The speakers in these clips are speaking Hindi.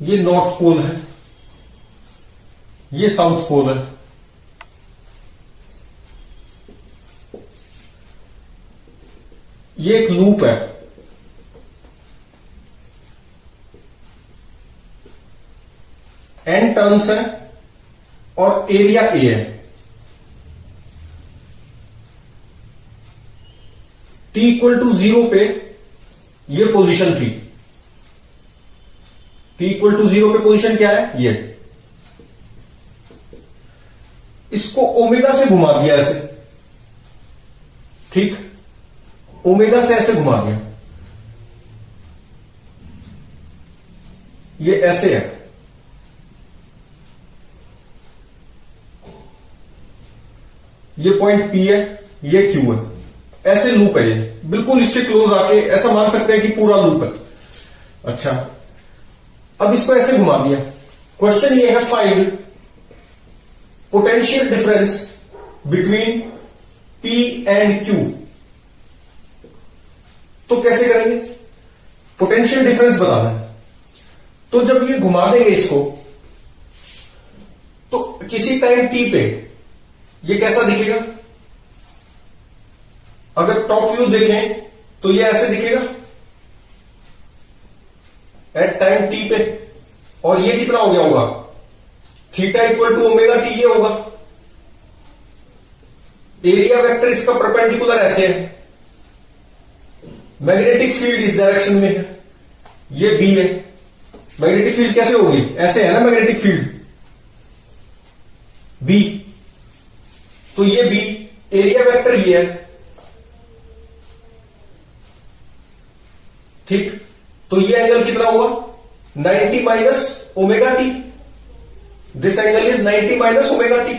ये नॉर्थ पोल है, ये साउथ पोल है। ये एक लूप है, n टर्न्स है और एरिया ए है। t इक्वल टू 0 पे ये पोजीशन थी, t इक्वल टू 0 पे पोजीशन क्या है, ये। इसको ओमेगा से घुमा दिया ऐसे, ठीक, ओमेगा से ऐसे घुमा दिया, ये ऐसे है। ये पॉइंट P है, ये Q है, ऐसे लूप है ये, बिल्कुल इसके क्लोज आके ऐसा मान सकते हैं कि पूरा लूप है। अच्छा, अब इसको ऐसे घुमा दिया। क्वेश्चन ये है, find potential difference between P and Q। तो कैसे करेंगे, पोटेंशियल डिफरेंस बताना है। तो जब ये घुमा देंगे इसको, तो किसी टाइम T पे ये कैसा दिखेगा, अगर टॉप व्यू देखें तो ये ऐसे दिखेगा एट टाइम T पे, और ये कितना हो गया होगा, theta equal to omega T, ये होगा। एरिया वेक्टर इसका परपेंडिकुलर ऐसे है, मैग्नेटिक फील्ड इस डायरेक्शन में है, ये B है। मैग्नेटिक फील्ड कैसे होगी, ऐसे है ना मैग्नेटिक फील्ड B, तो ये B, एरिया वेक्टर ये है, ठीक। तो ये एंगल कितना हुआ, 90 minus omega T, this angle is 90 minus omega T.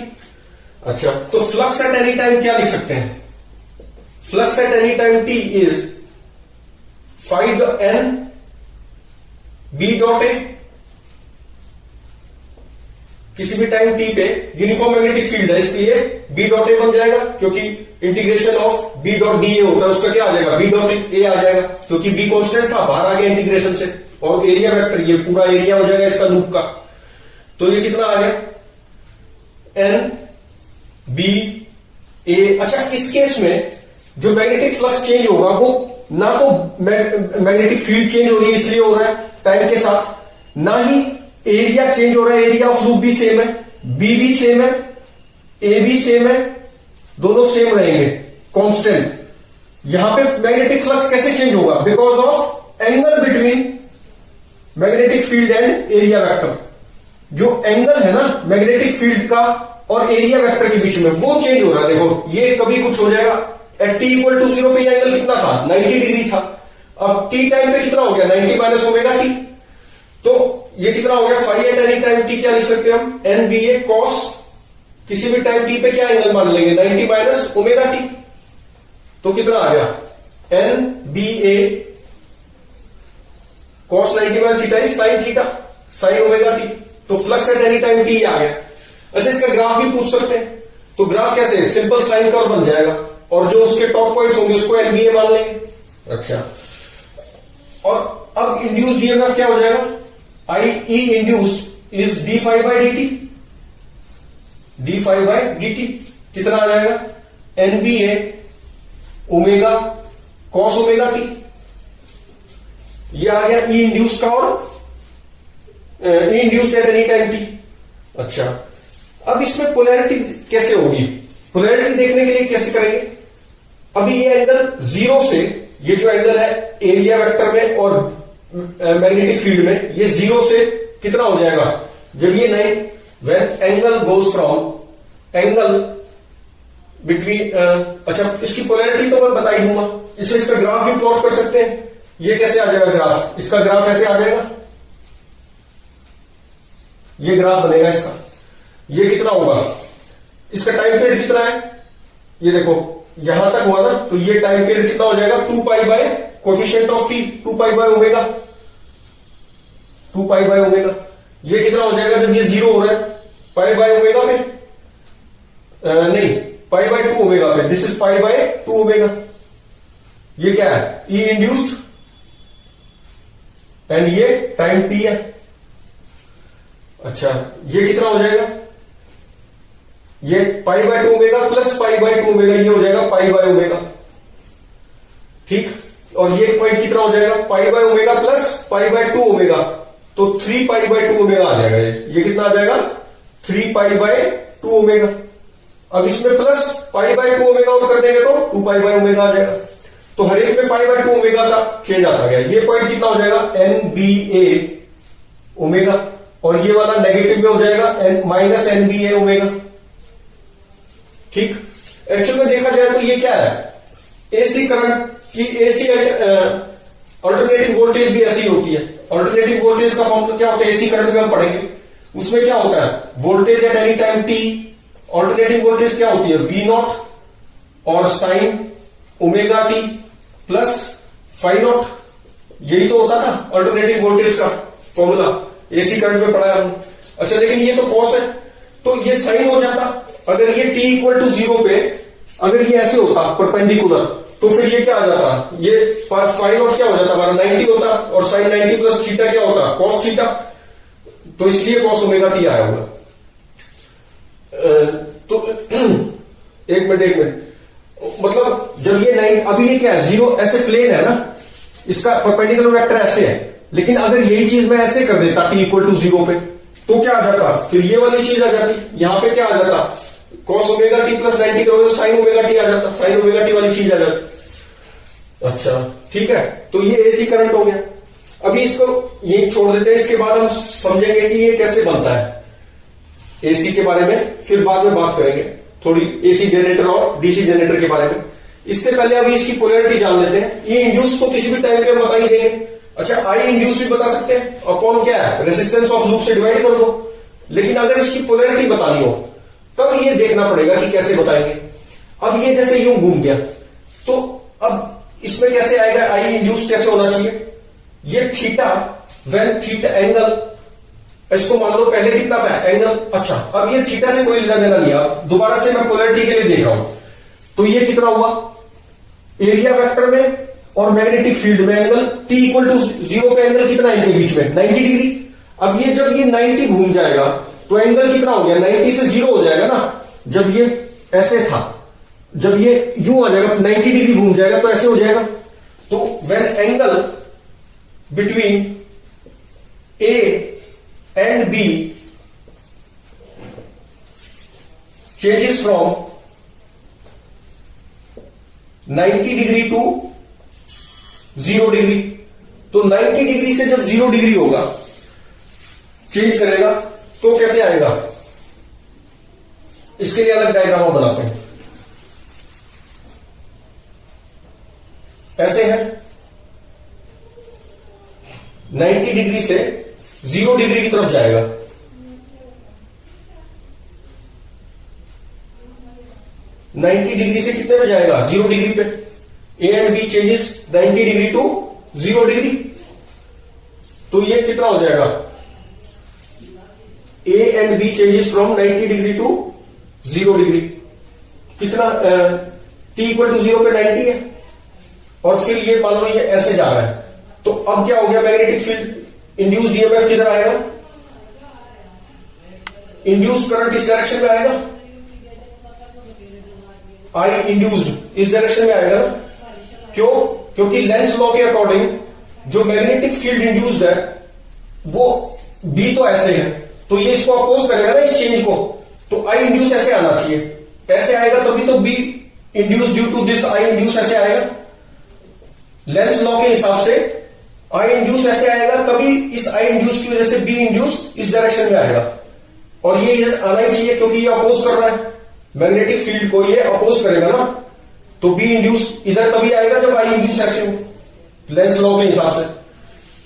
अच्छा, तो फ्लक्स एट एनी टाइम क्या लिख सकते हैं, flux at any time T is 5n B dot A. किसी भी टाइम T पे यूनिफॉर्म मैग्नेटिक फील्ड है, इसलिए B डॉट ए बन जाएगा, क्योंकि integration of B dot D A होता है, उसका क्या आ जाएगा, B डॉट ए आ जाएगा, क्योंकि B कांस्टेंट था, बाहर आ गया इंटीग्रेशन से, और एरिया वेक्टर ये पूरा एरिया हो जाएगा इसका लूप का। तो ये कितना आ गया, N B A। अच्छा, इस केस में जो मैग्नेटिक फ्लक्स चेंज होगा वो ना तो मैग्नेटिक फील्ड चेंज हो रही है इसलिए हो रहा है टाइम के साथ, ना ही एरिया चेंज हो रहा है, एरिया ऑफ लूप भी सेम है, बी भी सेम है, ए भी सेम है, दोनों सेम रहेंगे कांस्टेंट। यहां पे मैग्नेटिक फ्लक्स कैसे चेंज होगा, because of angle between magnetic field and area vector. जो एंगल है ना मैग्नेटिक फील्ड का और एरिया वेक्टर के बीच में, वो चेंज हो रहा है। देखो, ये कभी कुछ हो जाएगा, एट T इक्वल टू 0 पे एंगल कितना था, 90 डिग्री था, अब T टाइम पे कितना हो गया, 90 माइनस ओमेगा टी। तो ये कितना हो गया, five eight any time T क्या लिख सकते हैं हम, एन बी ए कॉस, किसी भी टाइम T पे क्या एंगल मान लेंगे, 90 माइनस ओमेगा टी। तो कितना आ गया, N B A cos 90 minus theta is sine theta, sine omega T. तो flux at any time T आ गया। अच्छा, इसका ग्राफ भी पूछ सकते हैं, तो ग्राफ कैसे है, सिंपल साइन कर्व बन जाएगा, और जो उसके टॉप पॉइंट्स होंगे उसको एनबीए मान लेंगे। अच्छा, और अब इंड्यूस्ड ईएमएफ क्या हो जाएगा, I E induced is D phi by D T, D phi by D T कितना आ जाएगा, NBA omega cos omega T. ये आ गया ई इंड्यूस्ड का, और E induced at any time T. अच्छा, अब इसमें पोलैरिटी कैसे होगी, पोलैरिटी देखने के लिए कैसे करेंगे, अभी ये एंगल 0 से, ये जो एंगल है एरिया वेक्टर में और मैग्नेटिक फील्ड में, ये 0 से कितना हो जाएगा, जब ये नहीं, when angle goes from angle between. अच्छा, इसकी पोलैरिटी तो मैं बता ही दूंगा, इससे इसका ग्राफ भी प्लॉट कर सकते हैं। ये कैसे आ जाएगा ग्राफ, इसका ग्राफ ऐसे आ जाएगा, ये ग्राफ बनेगा इसका, ये कितना होगा, इसका टाइम पीरियड कितना है, ये देखो यहां तक हुआ ना, तो ये टाइम पीरियड कितना हो जाएगा, 2 pi by coefficient of T, 2 pi by omega, 2 pi by omega. ये कितना हो जाएगा जब ये 0 हो रहा है, पाई बाय ओमेगा पे, नहीं, पाई बाय 2 ओमेगा पे, this is pi by 2 omega. ये क्या है, ई इंड्यूस्ड, एंड ये टाइम टी है, अच्छा, ये कितना हो जाएगा? ये pi by 2 omega plus pi by 2 omega, ये हो जाएगा पाई बाय ओमेगा। ठीक, और ये पॉइंट कितना हो जाएगा? Pi by omega plus pi by 2 omega, तो 3 पाई बाय 2 ओमेगा आ जाएगा। ये कितना आ जाएगा? 3 पाई बाय 2 ओमेगा। अब इसमें प्लस पाई बाय 2 ओमेगा और कर देंगे तो 2 पाई बाय ओमेगा आ जाएगा। तो हर एक में पाई बाय 2 ओमेगा का चेंज आता गया। ये पॉइंट कितना हो जाएगा? NBA ओमेगा, और ये वाला नेगेटिव में हो जाएगा माइनस NBA ओमेगा। ठीक, एक्चुअल में देखा जाए तो ये क्या है? एसी करंट की एसी अल्टरनेटिंग वोल्टेज भी ऐसी होती है। अल्टरनेटिंग वोल्टेज का फॉर्म क्या होता है? एसी करंट में हम पढ़ेंगे, उसमें क्या होता है? Voltage at any time t, alternating voltage क्या होती है? V0 और sine omega t plus phi not. यही तो होता था अल्टरनेटिंग वोल्टेज का फॉर्मूला, एसी करंट में पढ़ा है हम। अच्छा, लेकिन ये तो कॉस है, तो ये साइन हो जाता। अगर ये t इक्वल टू 0 पे अगर ये ऐसे होता परपेंडिकुलर, तो फिर ये क्या आ जाता? ये फाई नॉट क्या हो जाता हमारा? 90 होता, और साइन 90 प्लस थीटा क्या होता? Cos theta. तो इसलिए कॉस ओमेगा टी आया होगा। तो एक मिनट, मतलब जब ये 9, अभी ये क्या है? 0 ऐसे प्लेन है ना, इसका परपेंडिकुलर वेक्टर ऐसे है, लेकिन अगर यही चीज मैं ऐसे कर देता t इक्वल टू 0 पे, तो क्या आ जाता? फिर ये वाली चीज आ जाती। यहां पे क्या आ जाता? कॉस ओमेगा टी प्लस 90 का साइन ओमेगा टी आ जाता, साइन ओमेगा टी वाली चीज आ जाती। अच्छा, ठीक है, तो ये एसी करंट हो गया। अभी इसको ये छोड़ देते हैं, इसके बाद हम समझेंगे कि ये कैसे बनता है एसी के बारे में, फिर बाद में बात करेंगे थोड़ी एसी जनरेटर और डीसी जनरेटर के बारे में। इससे पहले अभी इसकी पोलैरिटी जान लेते हैं। ये इंड्यूस को किसी भी टाइम पे बता ही देंगे। अच्छा, आई इंड्यूस भी बता सकते हैं, अपॉन क्या है? रेजिस्टेंस ऑफ लूप से डिवाइड कर दो। लेकिन अगर इसकी पोलैरिटी बतानी हो तब ये देखना पड़ेगा कि कैसे बताएंगे। अब ये जैसे यूं घूम गया, तो अब इसमें कैसे आएगा? आई इंड्यूस कैसे होना चाहिए? ये थीटा व्हेन थीटा एंगल, इसको मान लो पहले कितना था एंगल। अच्छा, अब ये थीटा से कोई लेना देना नहीं है। दोबारा से मैं पोलैरिटी के लिए देख रहा हूं, तो ये कितना हुआ? एरिया वेक्टर में और मैग्नेटिक फील्ड में एंगल t इक्वल टू 0 पे एंगल कितना है इनके बीच में? 90 डिग्री। अब ये जब ये 90 घूम जाएगा तो एंगल कितना हो गया? 90 से 0 हो जाएगा ना। जब ये ऐसे था, जब ये यूं आ जाएगा 90 डिग्री घूम जाएगा तो ऐसे हो जाएगा। तो when angle between A and B changes from 90 degree to 0 degree, तो 90 डिग्री से जब 0 डिग्री होगा, चेंज करेगा, तो कैसे आएगा? इसके लिए अलग डायग्राम बनाते हैं। ऐसे है 90 डिग्री से 0 डिग्री की तरफ जाएगा। नाइन्टी डिग्री से कितने पे जाएगा? 0 डिग्री पे। A and B changes 90 degree to 0 degree, तो ये कितना हो जाएगा? A and B changes from 90 degree to 0 degree. कितना? t इक्वल टू 0 पे 90 है, और फिर ये मान लो ये ऐसे जा रहा है, तो अब क्या हो गया? मैग्नेटिक फील्ड इंड्यूस्ड ईएमएफ किधर आएगा? इंड्यूस्ड करंट इस डायरेक्शन में आएगा, आई इंड्यूस्ड इस डायरेक्शन में आएगा। क्यों? क्योंकि लेंस लॉ के अकॉर्डिंग जो मैग्नेटिक फील्ड इंड्यूस्ड है वो बी तो ऐसे है, तो ये इसको अपोज करेगा ना इस चेंज को, तो आई इंड्यूस ऐसे आना चाहिए। ऐसे आएगा तभी तो B induced due to this I induced ऐसे आएगा। लेंस लॉ के हिसाब से आई इंड्यूस ऐसे आएगा, तभी इस आई इंड्यूस की वजह से बी इंड्यूस इस डायरेक्शन में आएगा, और ये आना ही चाहिए क्योंकि ये अपोज कर रहा है मैग्नेटिक फील्ड को, ये अपोज करेगा ना, तो बी इंड्यूस इधर तभी आएगा जब आई इंड्यूस ऐसे हो, लेंस लॉ के हिसाब से।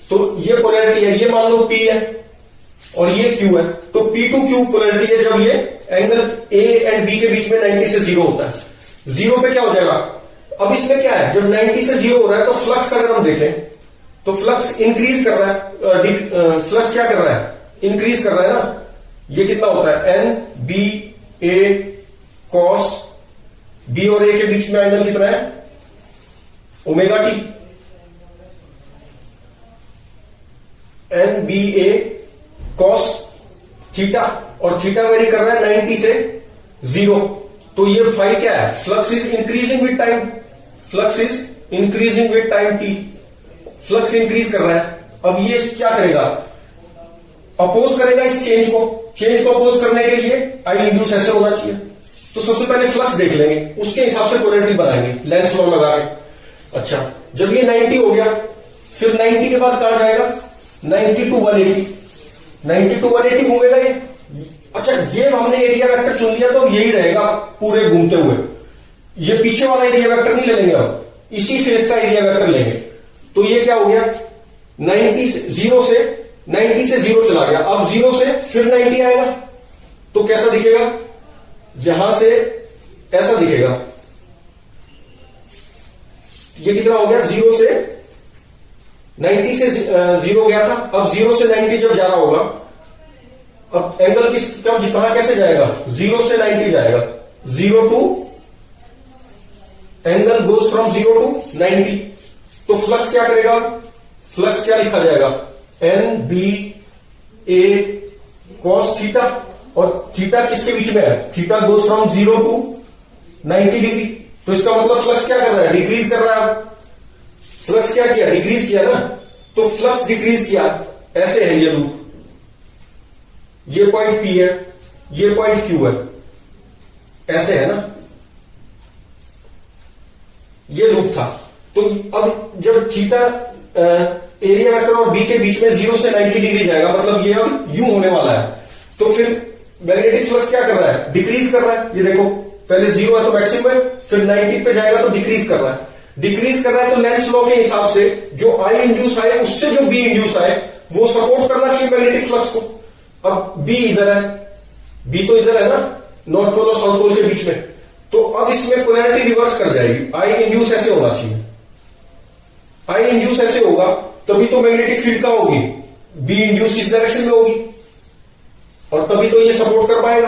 तो ये पोलैरिटी है, ये मान लो P है और ये Q है, तो P टू Q पोलैरिटी है जब ये एंगल A एंड B के बीच में 90 से 0 होता है। 0 पे क्या हो जाएगा? अब इसमें क्या है, जब 90 से 0 हो रहा है तो फ्लक्स अगर हम देखें तो फ्लक्स इंक्रीज कर रहा है। फ्लक्स क्या कर रहा है? इंक्रीज कर रहा है ना। ये कितना होता है? N B A cos B और A के बीच में एंगल कितना है? Omega T. N B A cos theta, और थीटा वेरी कर रहा है 90 से 0। तो ये फाई क्या है? Flux is increasing with time, flux is increasing with time T, flux increase कर रहा है। अब ये क्या करेगा? अपोज करेगा इस चेंज को। चेंज को अपोज करने के लिए आई इंड्यूस ऐसे होना चाहिए। तो सबसे पहले फ्लक्स देख लेंगे, उसके हिसाब से पोलैरिटी बनाएंगे लेंस लॉ लगा के। अच्छा, जब ये 90 हो गया, फिर 90 के बाद कहां जाएगा? 90 टू 180, 90 टू 180 घूमेगा ये। अच्छा, ये हमने एरिया वेक्टर चुन लिया तो यही रहेगा पूरे घूमते हुए। ये पीछे वाला एरिया वेक्टर नहीं लेंगे, अब इसी फेस का एरिया वेक्टर लेंगे। तो ये क्या हो गया? 90 से 0 चला गया। अब 0 से फिर 90 आएगा तो कैसा दिखेगा? यहां से ऐसा दिखेगा। ये कितना हो गया? 0 से 90 से 0 गया था, अब 0 से 90 जब जा रहा होगा, अब एंगल किस कब कहां कैसे जाएगा? 0 से 90 जाएगा। 0 to angle goes from 0 to 90। तो फ्लक्स क्या करेगा? फ्लक्स क्या लिखा जाएगा? N B A cos theta, और थीटा किसके बीच में है? Theta goes from 0 to 90 degree. तो इसका मतलब फ्लक्स क्या कर रहा है? डिक्रीज कर रहा है। फ्लक्स क्या किया? डिक्रीज किया ना। तो फ्लक्स डिक्रीज किया, ऐसे है ये लूप। ये पॉइंट पी है, ये पॉइंट क्यू है, ऐसे है ना, ये लूप था। तो अब जब थीटा एरिया वेक्टर और बी के बीच में 0 से 90 डिग्री जाएगा, मतलब ये अब यू होने वाला है। तो फिर मैग्नेटिक फ्लक्स क्या कर रहा है? डिक्रीज कर रहा है। ये देखो, पहले 0 है तो मैक्सिमम है, फिर 90 पे जाएगा तो डिक्रीज कर रहा है। डिक्रीज कर रहा है तो लेंस लॉ के हिसाब से जो आई इंड्यूस आए उससे जो बी इंड्यूस आए वो सपोर्ट करना चाहिए मैग्नेटिक फ्लक्स को। अब बी इधर है, बी तो इधर है ना, नॉर्थ पोल और साउथ पोल के बीच में। तो अब इसमें पोलैरिटी रिवर्स कर जाएगी। आई इंड्यूस ऐसे होना चाहिए, आई इंड्यूस ऐसे होगा तभी तो मैग्नेटिक फील्ड का होगी, बी इंड्यूस इस डायरेक्शन में होगी, और तभी तो ये सपोर्ट कर पाएगा।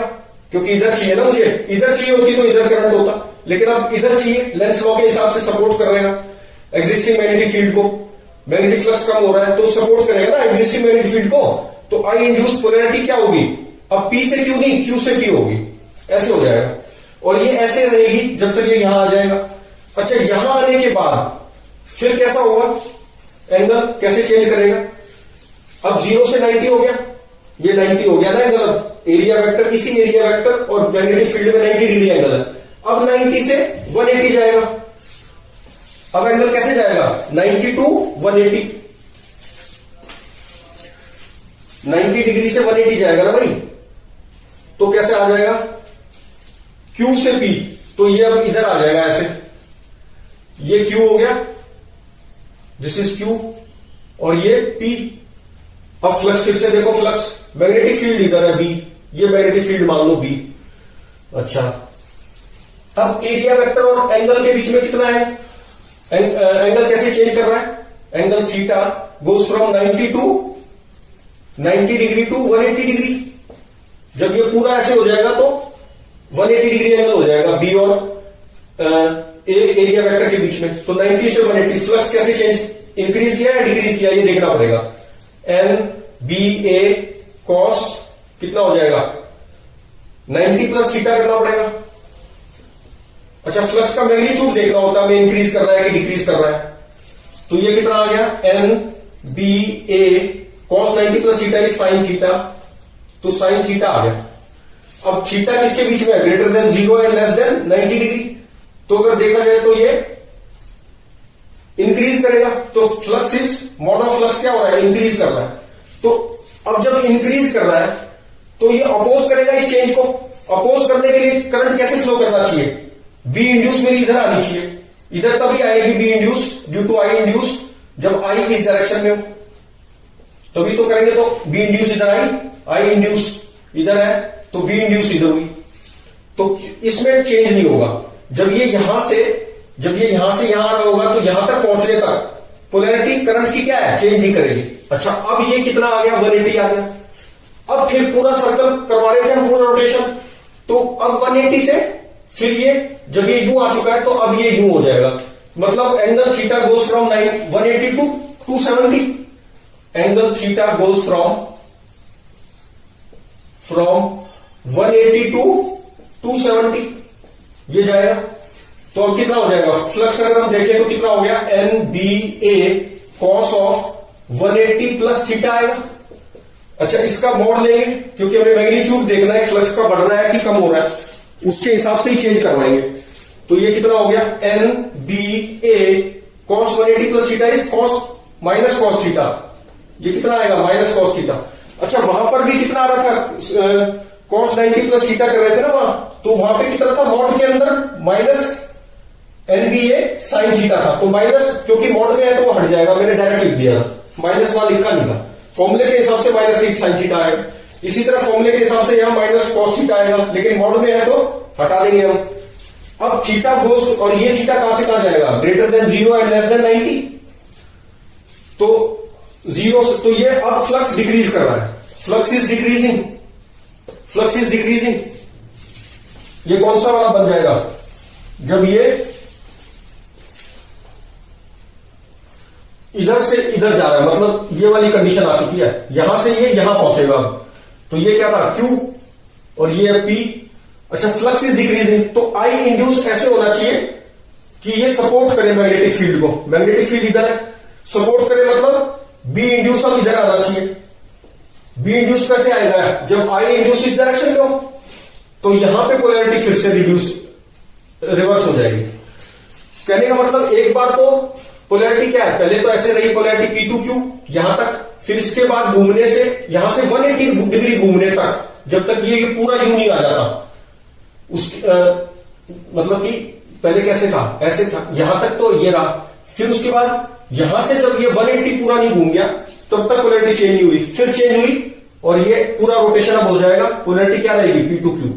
क्योंकि इधर चाहिए ना मुझे, इधर चाहिए होती तो इधर करंट होता, लेकिन अब इधर चाहिए, लेंस लॉ के हिसाब से सपोर्ट करेगा एग्जिस्टिंग मैग्नेटिक फील्ड को। मैग्नेटिक फ्लक्स कम हो रहा है तो सपोर्ट करेगा ना एग्जिस्टिंग मैग्नेटिक फील्ड को। तो आई इंड्यूस पोलैरिटी क्या होगी? अब पी से क्यू नहीं, क्यू से पी होगी, ऐसे हो जाएगा। और ये ऐसे रहेगी जब तक ये यहां आ जाएगा। अच्छा, यहां आने के बाद फिर कैसा होगा? एंगल कैसे चेंज करेगा? अब 0 से 90 हो गया, ये 90 हो गया ना एंगल। एरिया वेक्टर, इसी एरिया वेक्टर और मैग्नेटिक फील्ड में 90 डिग्री एंगल है। अब 90 से 180 जाएगा। अब एंगल कैसे जाएगा? 90 टू 180, 90 डिग्री से 180 जाएगा ना भाई। तो कैसे आ जाएगा? Q से P, तो ये अब इधर आ जाएगा ऐसे। ये Q हो गया, दिस इज Q, और ये P। अब फ्लक्स फिर से देखो, फ्लक्स मैग्नेटिक फील्ड इधर है B, ये मैग्नेटिक फील्ड मान लो B। अच्छा, अब एरिया वेक्टर और एंगल के बीच में कितना है? एंगल कैसे चेंज कर रहा है? Angle theta goes from 90 degree to 180 degree. जब ये पूरा ऐसे हो जाएगा तो 180 डिग्री एंगल हो जाएगा बी और एरिया वेक्टर के बीच में। तो 90 से 180, फ्लक्स कैसे चेंज, इंक्रीज किया या डिक्रीज किया, ये देखना पड़ेगा। एन बी ए कॉस कितना हो जाएगा? 90 प्लस थीटा करना पड़ेगा। अच्छा, फ्लक्स का मैग्नीट्यूड देखना होता है, मैं इंक्रीज कर रहा है कि डिक्रीज कर रहा है। तो ये कितना आ गया? N B A cos 90 plus theta is sine theta, तो साइन थीटा आ गया। अब थीटा किसके बीच में है? Greater than 0 and less than 90 degree. तो अगर देखा जाए तो ये इंक्रीज करेगा, तो flux is mod of flux क्या हो रहा है? इंक्रीज कर रहा है। तो अब जब इंक्रीज कर रहा है तो ये अपोज करेगा इस चेंज को। अपोज करने के लिए करंट कैसे फ्लो करना चाहिए? बी इंड्यूस मेरी इधर आनी चाहिए, इधर तभी आएगी B induced due to I induced, जब आई इस डायरेक्शन में हो तभी तो करेंगे। तो बी इंड्यूस इधर आई इंड्यूस इधर है, तो बी इंड्यूस इधर हुई। तो इसमें चेंज नहीं होगा। जब ये यहां से यहां आ रहा होगा तो यहां तक पहुंचने तक पोलैरिटी करंट की क्या है? चेंज नहीं करेगी। अच्छा, अब ये कितना आ गया? 180 आ गया। अब फिर पूरा सर्कल करवा रहे थे हम, पूरा रोटेशन। तो अब 180 से फिर ये जब ये यूं आ चुका है तो अब ये यूं हो जाएगा। मतलब angle theta goes from 180 to 270। Angle theta goes from from 180 to 270 ये जाएगा। तो अब कितना हो जाएगा फ्लक्स, अगर हम देखें तो कितना हो गया, NBA cos of 180 plus theta आएगा। अच्छा, इसका मोड लेंगे क्योंकि हमें मैग्नीट्यूड देखना है फ्लक्स का बढ़ रहा है कि कम हो रहा है, उसके हिसाब से ही चेंज करवाएंगे। तो ये कितना हो गया, NBA cos 180 plus theta is cos minus cos theta, ये कितना आएगा माइनस कॉस थीटा। अच्छा, वहां पर भी कितना आ रहा था, cos 90 प्लस थीटा कर रहे थे ना वहां, तो वहां पे कितना था मॉड के अंदर माइनस NBA साइन थीटा था, तो माइनस क्योंकि मॉड में है तो वो हट जाएगा, मैंने डायरेक्ट लिख दिया था, माइनस वहां लिखा नहीं था। फॉर्मूले के हिसाब से माइनस साइन थीटा आएगा, इसी तरह फॉर्मूले के हिसाब से यहां माइनस कॉस थीटा आएगा, लेकिन मॉड में है तो हटा देंगे हम। अब थीटा गोस, और ये थीटा कहां से कहां जाएगा, greater than 0 and less than 90, तो 0, तो ये अब फ्लक्स डिक्रीज कर रहा है, flux is decreasing, flux is decreasing. ये कौन सा वाला बन जाएगा, जब ये इधर से इधर जा रहा है, मतलब ये वाली कंडीशन आ चुकी है, यहां से ये यहां पहुंचेगा। तो ये क्या था Q और ये है P। अच्छा, फ्लक्स इज डिक्रीजिंग, तो I इंड्यूस ऐसे होना चाहिए कि ये सपोर्ट करे मैग्नेटिक फील्ड को, मैग्नेटिक फील्ड इधर है, सपोर्ट करे मतलब B इंड्यूस अब इधर आना चाहिए। B इंड्यूस कैसे आएगा, जब I इंड्यूस इस डायरेक्शन में हो, तो यहां पे पोलैरिटी फिर से रिवर्स हो जाएगी। कहने का मतलब एक बार तो पोलैरिटी क्या है, पहले तो ऐसे रही पोलैरिटी P2Q यहां तक, फिर इसके बाद घूमने से यहां से 180 डिग्री घूमने तक, जब तक ये पूरा यूं नहीं आ जाता, मतलब कि पहले कैसे था, ऐसे था, यहां तक तो ये रहा, फिर उसके बाद यहां से जब ये 180 पूरा नहीं घूम गया तब तक पोलैरिटी चेंज नहीं हुई, फिर चेंज हुई और ये पूरा रोटेशन अब हो जाएगा, पोलैरिटी क्या रहेगी P2Q।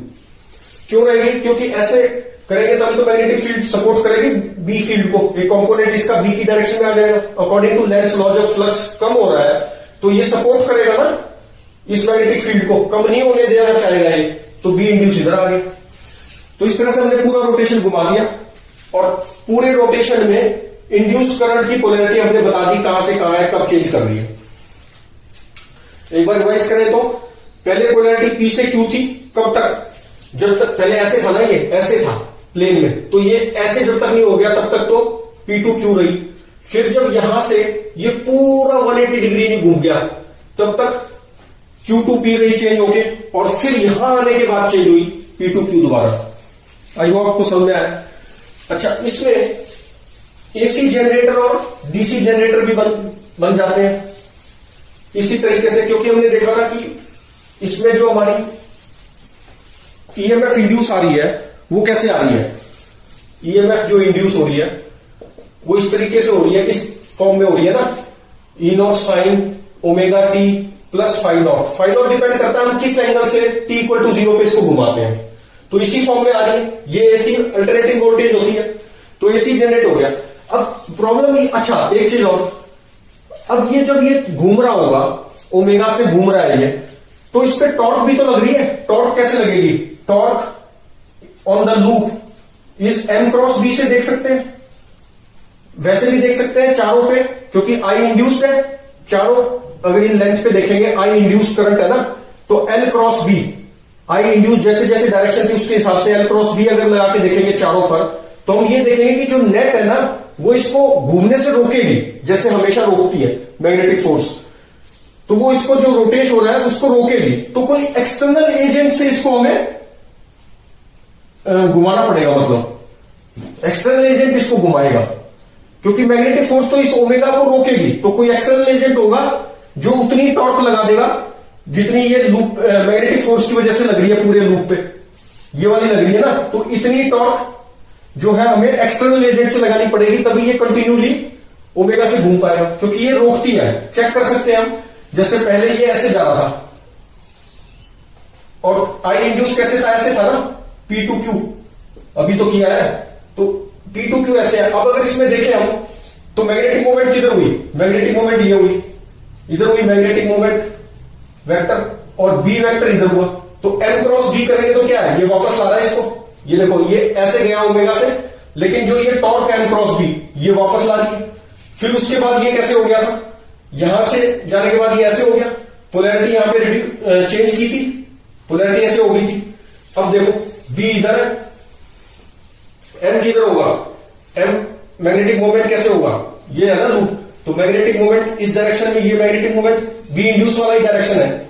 क्यों रहेगी, क्योंकि ऐसे करेंगे तभी तो मैग्नेटिक फील्ड सपोर्ट करेगी बी फील्ड को, एक कंपोनेंट इसका बी की डायरेक्शन में आ जाएगा, अकॉर्डिंग टू लेंस लॉ। जब फ्लक्स कम हो रहा है तो ये सपोर्ट करेगा ना इस मैग्नेटिक फील्ड को, कम नहीं होने देना चाहेगा ये, तो बी इंड्यूस इधर आ गया। तो इस तरह से हमने पूरा रोटेशन घुमा दिया और पूरे रोटेशन में इंड्यूस करंट की पोलैरिटी हमने बता दी कहां से कहां है, कब चेंज कर रही है। एक बार रिवाइज करें तो पहले पोलैरिटी P से Q थी, कब तक, जब तक पहले ऐसे था ना, ये ऐसे था प्लेन में, तो ये ऐसे जब तक नहीं हो गया तब तक तो P2Q रही। फिर जब यहां से ये पूरा 180 डिग्री नहीं घूम गया तब तक Q2P रही चेंज होके, और फिर यहां आने के बाद चेंज हुई P2Q दोबारा। आई होप आपको समझ में आया। अच्छा, इसमें AC जनरेटर और DC जनरेटर भी बन जाते हैं इसी तरीके से, क्योंकि हमने देखा था कि इसमें जो हमारी EMF इंड्यूस आ रही है वो कैसे आ रही है, EMF जो इंड्यूस हो रही है वो इस तरीके से हो रही है, इस फॉर्म में हो रही है ना, E0 sign omega t plus five not. Five not depend करता है हम किस एंगल से t इक्वल टू 0 पे इसको घुमाते हैं, तो इसी फॉर्म में आ रही है। ये AC अल्टरनेटिंग वोल्टेज होती है, तो AC जनरेट हो गया। अब प्रॉब्लम ही, अच्छा एक चीज और, अब ये जब ये घूम रहा होगा, ओमेगा से घूम रहा है ये, तो इस पे टॉर्क भी तो लग रही है। टॉर्क कैसे लगेगी, टॉर्क ऑन द लूप इस M क्रॉस B से देख सकते हैं, वैसे भी देख सकते हैं चारों पे, क्योंकि I इंड्यूस्ड है चारों। अगर इन लेंथ पे देखेंगे I इंड्यूस करंट है ना, तो L cross B, I induce जैसे जैसे डायरेक्शन थी उसके हिसाब से L क्रॉस B अगर लगा के देखेंगे चारों पर, तो हम ये देखेंगे कि जो नेट है ना वो इसको घूमने से रोकेगी, जैसे हमेशा रोकती है मैग्नेटिक फोर्स, तो वो इसको जो रोटेट हो रहा है उसको रोकेगी। तो कोई एक्सटर्नल एजेंट से इसको हमें घुमाना पड़ेगा, मतलब एक्सटर्नल एजेंट इसको घुमाएगा, क्योंकि मैग्नेटिक फोर्स तो इस ओमेगा को रोकेगी। तो कोई एक्सटर्नल एजेंट होगा जो उतनी टॉर्क लगा देगा जितनी ये लूप मैग्नेटिक फोर्स की वजह से लग रही है पूरे लूप पे, ये वाली लग रही है ना, तो इतनी टॉर्क जो है हमें एक्सटर्नल एजेंट से लगानी पड़ेगी, तभी ये कंटिन्यूली ओमेगा से घूम पाएगा, क्योंकि ये रोकती है। चेक कर सकते हैं हम, जैसे पहले ये ऐसे जा रहा था और I इंड्यूस कैसे था, ऐसे था ना P2Q, अभी तो किया है, तो P2Q ऐसे है। अब अगर इसमें देखें हम तो मैग्नेटिक मोमेंट किधर हुई, मैग्नेटिक मोमेंट ये हुई, इधर हुई मैग्नेटिक मोमेंट वेक्टर, और B वेक्टर इधर हुआ, तो M क्रॉस B करेंगे तो क्या है, ये वापस ला रहा है इसको। ये देखो ये ऐसे गया ओमेगा से, लेकिन जो ये टॉर्क M क्रॉस B ये वापस ला रही है। फिर उसके बाद ये कैसे हो गया था, यहां से जाने के बाद ये ऐसे हो गया, पोलैरिटी यहां पे चेंज की थी, पोलैरिटी ऐसे हो गई थी। अब देखो बी इधर है, एम किधर होगा, एम मैग्नेटिक मोमेंट कैसे होगा, ये है ना लूप, तो मैग्नेटिक मोमेंट इस डायरेक्शन में, ये मैग्नेटिक मोमेंट बी इंड्यूस वाला ही डायरेक्शन है,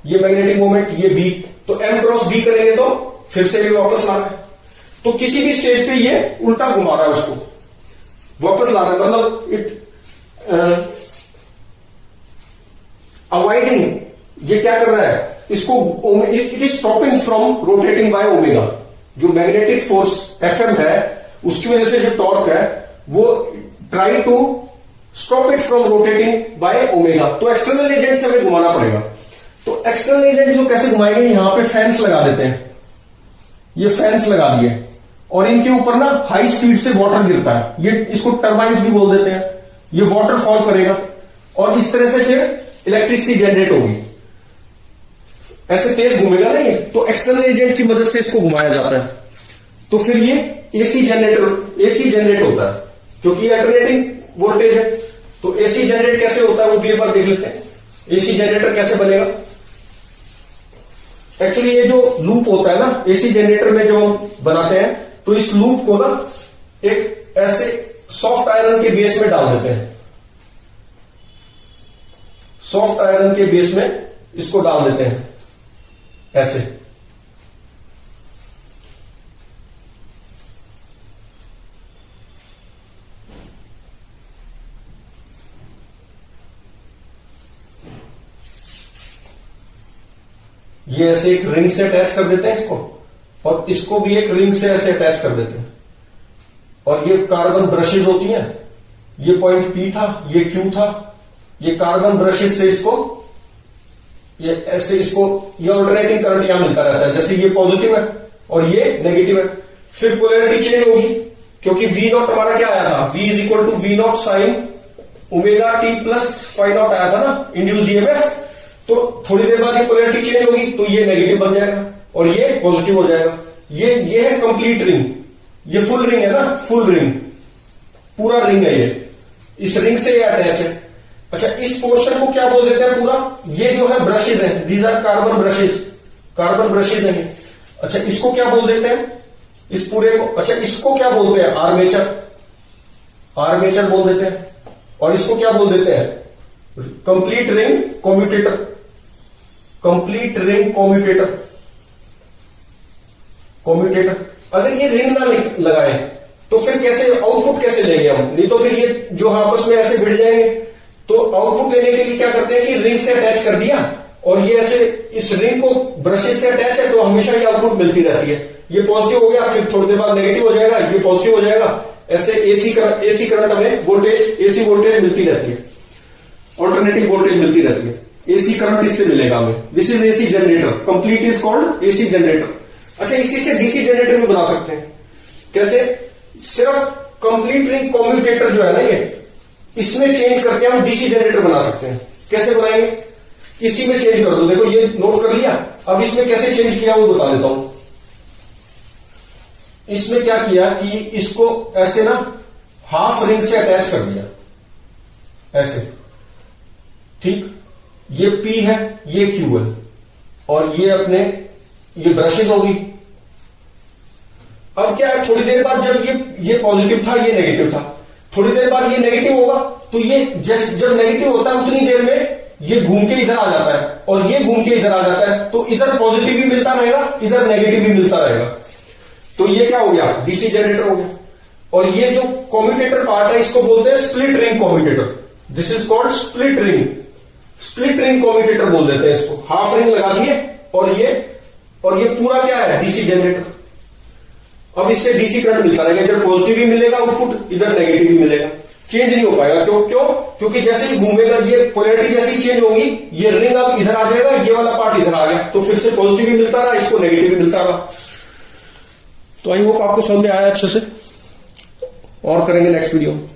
ये मैग्नेटिक मोमेंट ये बी, तो एम क्रॉस बी करेंगे तो फिर से ये वापस ला रहा है। तो किसी भी स्टेज पे ये उल्टा घुमा रहा है, उसको वापस ला रहा है, मतलब इट अवॉइडिंग, ये क्या कर रहा है, इसको it is stopping from rotating by omega. जो मैग्नेटिक फोर्स एफएम है उसकी वजह से जो टॉर्क है वो try to stop it from rotating by omega. तो एक्सटर्नल एजेंट से हमें घुमाना पड़ेगा। तो एक्सटर्नल एजेंट जो कैसे घुमाएंगे, यहां पे फैंस लगा देते हैं, ये फैंस लगा दिए और इनके ऊपर ना हाई स्पीड से वाटर गिरता है, ये इसको टर्बाइंस भी बोल देते हैं, ये वाटर फॉल करेगा और इस तरह से फिर इलेक्ट्रिसिटी जनरेट होगी। ऐसे तेज घूमेगा नहीं, तो एक्सटर्नल एजेंट की मदद से इसको घुमाया जाता है। तो फिर ये एसी जनरेट होता है, क्योंकि अल्टरनेटिंग वोल्टेज है। तो एसी जनरेट कैसे होता है वो भी एक बार देख लेते हैं। एसी जनरेटर कैसे बनेगा, एक्चुअली ये जो लूप होता है ना एसी जनरेटर में जो बनाते हैं, तो इस लूप को ना एक ऐसे सॉफ्ट आयरन के बेस में डाल देते हैं, सॉफ्ट आयरन के बेस में इसको डाल देते हैं ऐसे। ये ऐसे एक रिंग से अटैच कर देते हैं इसको, और इसको भी एक रिंग से ऐसे अटैच कर देते हैं। और ये कार्बन ब्रशेज होती हैं, ये पॉइंट पी था, ये क्यू था, ये कार्बन ब्रशेज से इसको ये ऐसे इसको ये ऑल्टरनेटिंग करंट यहां मिलता रहता है। जैसे ये पॉजिटिव है और ये नेगेटिव है, फिर पोलैरिटी चेंज होगी, क्योंकि वी नॉट हमारा क्या आया था, V is equal to V not sine omega t plus five not आया था ना इंड्यूस्ड ईएमएफ। तो थोड़ी देर बाद ये पोलैरिटी चेंज होगी तो ये नेगेटिव बन जाएगा और ये पॉजिटिव हो जाएगा। ये है कंप्लीट रिंग, ये फुल रिंग है ना, फुल रिंग, पूरा रिंग है ये, इस रिंग से ये अटैच है। अच्छा, इस पोर्शन को क्या बोल देते हैं पूरा, ये जो है ब्रशेज है, दीज आर कार्बन ब्रशेज है। अच्छा, इसको क्या बोल देते हैं, इस पूरे को, अच्छा इसको क्या बोलते हैं, आर्मेचर बोल देते हैं। और इसको क्या बोल देते हैं, कंप्लीट रिंग कम्यूटेटर, कम्यूटेटर। अगर ये रिंग ना लगाए तो फिर कैसे आउटपुट कैसे लेंगे हम, नहीं तो फिर ये जो आपस में ऐसे भिड़ जाएंगे। तो आउटपुट लेने के लिए क्या करते हैं कि रिंग से अटैच कर दिया और ये ऐसे इस रिंग को ब्रशेज से अटैच है, तो हमेशा ये आउटपुट मिलती रहती है। ये पॉजिटिव हो गया, फिर थोड़ी देर बाद नेगेटिव हो जाएगा, ये पॉजिटिव हो जाएगा, ऐसे एसी करंट हमें वोल्टेज, एसी वोल्टेज मिलती रहती है, ऑल्टरनेटिंग वोल्टेज मिलती रहती है। एसी करंट इससे मिलेगा हमें, this is AC generator, complete is called AC generator. अच्छा, इसी से डीसी जनरेटर भी बना सकते हैं। कैसे, सिर्फ कंप्लीट रिंग कम्यूटेटर जो है ना ये, इसमें चेंज करके हम डीसी जनरेटर बना सकते हैं। कैसे बनाएंगे, इसी में चेंज कर दो, देखो ये नोट कर लिया। अब इसमें कैसे चेंज किया वो बता देता हूं। इसमें क्या किया कि इसको ऐसे ना हाफ रिंग से अटैच कर दिया ऐसे, ठीक, ये P है, ये Q है, और ये अपने ये ब्रशेज होगी। अब क्या है, थोड़ी देर बाद जब ये पॉजिटिव था, ये नेगेटिव था, थोड़ी देर बाद ये नेगेटिव होगा, तो ये जब नेगेटिव होता है उतनी देर में ये घूम के इधर आ जाता है और ये घूम के इधर आ जाता है, तो इधर पॉजिटिव भी मिलता रहेगा, इधर नेगेटिव भी मिलता रहेगा। तो ये क्या हो गया, डीसी जनरेटर हो गया। और ये जो कम्यूटेटर पार्ट है इसको बोलते हैं split ring commutator, this is called split ring commutator बोल देते हैं इसको। हाफ रिंग लगा दिए और ये पूरा क्या है, डीसी जनरेटर। अब इससे डीसी करंट मिलता रहेगा, इधर पॉजिटिव भी मिलेगा आउटपुट, इधर नेगेटिव भी मिलेगा, चेंज नहीं हो पाएगा। क्योंकि जैसे ही घूमेगा ये पोलैरिटी जैसी चेंज होगी, ये रिंग अब इधर आ जाएगा, ये वाला पार्ट इधर आ गया, तो फिर से पॉजिटिव भी मिलता रहा, इसको नेगेटिव भी मिलता रहा। तो आई होप आपको समझ में आया अच्छे से, और करेंगे नेक्स्ट वीडियो में।